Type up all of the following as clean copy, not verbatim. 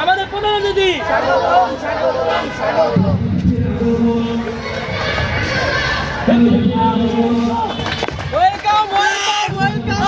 আমাদের প্রধান অতিথি ওয়েলকাম ওয়েলকাম ওয়েলকাম।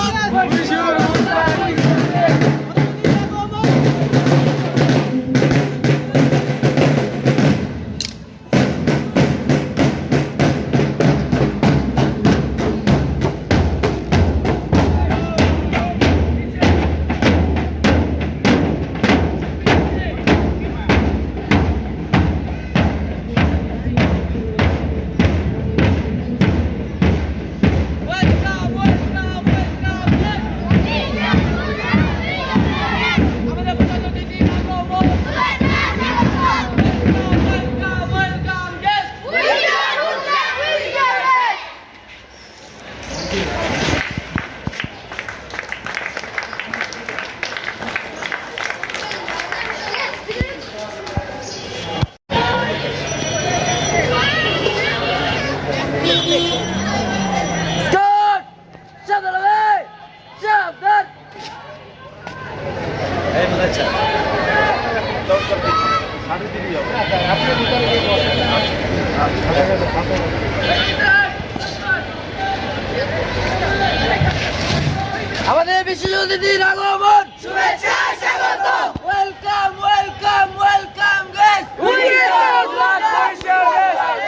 আমাদের বিশেষ অতিথির আগমন শুভেচ্ছা স্বাগত। Welcome welcome welcome guest we are black Barishal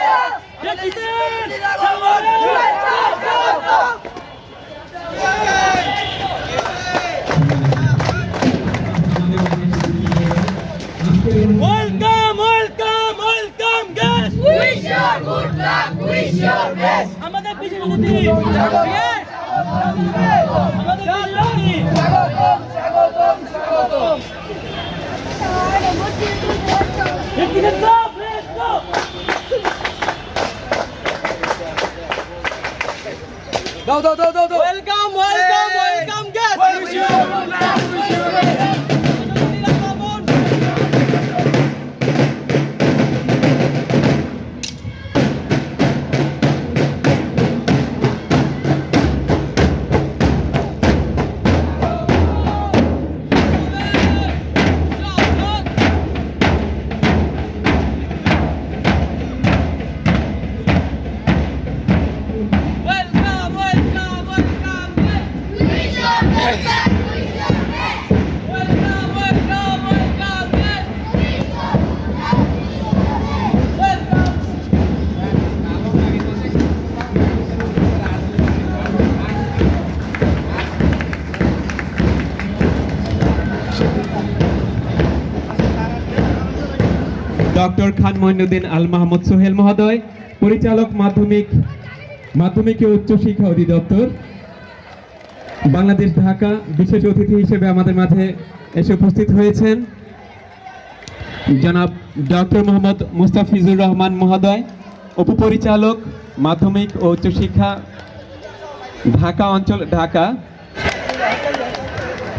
guest অতিথির আগমন শুভেচ্ছা স্বাগত। Welcome welcome welcome guest wish you good luck wish you best. আমাদের বিশেষ অতিথি Welcome, welcome, welcome, guests. Doctor Khan Moinuddin Al Mahmud Sohel মহোদয়, পরিচালক মাধ্যমিক ও উচ্চ শিক্ষা অধিদপ্তর, বাংলাদেশ, ঢাকা। বিশেষ অতিথি হিসেবে আমাদের মাঝে এসে উপস্থিত হয়েছেন জনাব ডক্টর মোহাম্মদ মুস্তাফিজুর রহমান মহোদয়, উপপরিচালক মাধ্যমিক ও উচ্চ শিক্ষা, ঢাকা অঞ্চল, ঢাকা।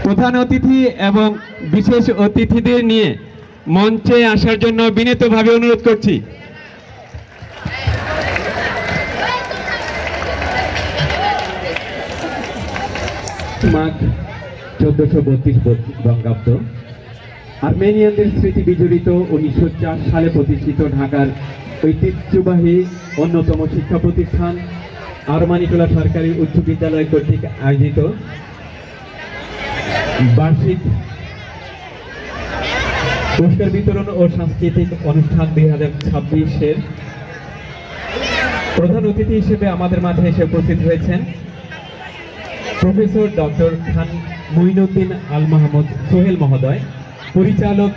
প্রধান অতিথি এবং বিশেষ অতিথিদের নিয়ে মঞ্চে আসার জন্য বিনীতভাবে অনুরোধ করছি। মাঘ 1432 বঙ্গাব্দ আর্মেনিয়ানদের স্মৃতি বিজড়িত 1904 সালে প্রতিষ্ঠিত ঢাকার ঐতিহ্যবাহী অন্যতম শিক্ষা প্রতিষ্ঠান আরমানিটোলা সরকারি উচ্চ বিদ্যালয় কর্তৃক আয়োজিত বার্ষিক পুরস্কার বিতরণ ও সাংস্কৃতিক অনুষ্ঠান 2026-এর প্রধান অতিথি হিসেবে আমাদের মাঝে এসে উপস্থিত হয়েছেন প্রফেসর ডক্টর খান মঈনুদ্দিন আল মাহমুদ সোহেল মহোদয়, পরিচালক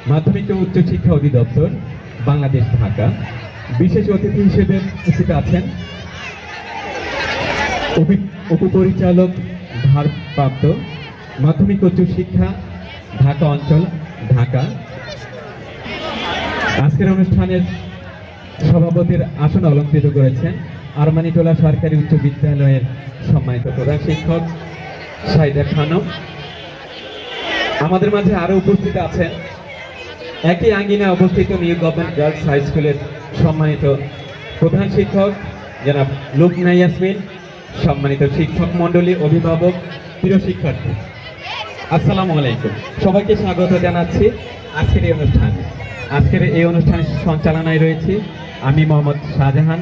মাধ্যমিক ও উচ্চ শিক্ষা অধিদপ্তর, বাংলাদেশ, ঢাকা। বিশেষ অতিথি হিসেবে উপস্থিত আছেন উপপরিচালক ভারপ্রাপ্ত মাধ্যমিক উচ্চ শিক্ষা, ঢাকা অঞ্চল, ঢাকা। আজকের অনুষ্ঠানের সভাপতির আসন অলঙ্কৃত করেছেন আরমানিটোলা সরকারি উচ্চ বিদ্যালয়ের সম্মানিত প্রধান শিক্ষক সাইদা খানম। আমাদের মাঝে আরো উপস্থিত আছেন একই আঙ্গিনায় অবস্থিত নিউ গভর্নমেন্ট গার্লস হাই স্কুলের সম্মানিত প্রধান শিক্ষক জনাব লুবনা ইয়াসমিন, সম্মানিত শিক্ষক মণ্ডলী, অভিভাবক, প্রিয় শিক্ষার্থী, আসসালামু আলাইকুম। সবাইকে স্বাগত জানাচ্ছি আজকের এই অনুষ্ঠানে। আজকের এই অনুষ্ঠানের সঞ্চালনায় রয়েছি আমি মোহাম্মদ শাহজাহান,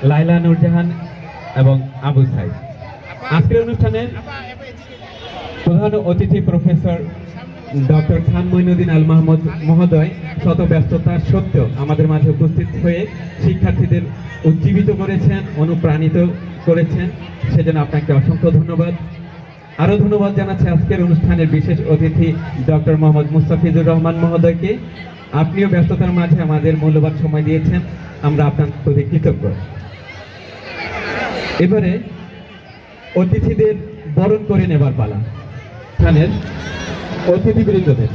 লাইলা নূরজাহান এবং আবু সাইদ। আজকের অনুষ্ঠানের প্রধান অতিথি প্রফেসর ডক্টর খান মঈনুদ্দিন আল মাহমুদ মহোদয় শত ব্যস্ততার সত্ত্বেও আমাদের মাঝে উপস্থিত হয়ে শিক্ষার্থীদের উজ্জীবিত করেছেন, অনুপ্রাণিত করেছেন, সেজন্য আপনাকে অসংখ্য ধন্যবাদ। আরও ধন্যবাদ জানাচ্ছি আজকের অনুষ্ঠানের বিশেষ অতিথি ডক্টর মোহাম্মদ মুস্তাফিজুর রহমান মহোদয়কে। আপনিও ব্যস্ততার মাঝে আমাদের মূল্যবান সময় দিয়েছেন, আমরা আপনার প্রতি কৃতজ্ঞ। এবারে অতিথিদের বরণ করে নেবার পালা। স্থানের অতিথিবৃন্দদের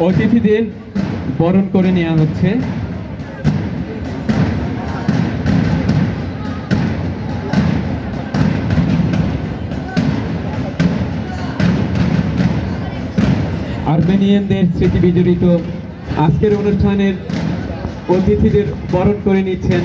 অতিথিদের বরণ করে নেওয়া হচ্ছে। আর্মেনিয়ানদের স্মৃতি বিজড়িত আজকের অনুষ্ঠানের অতিথিদের বরণ করে নিচ্ছেন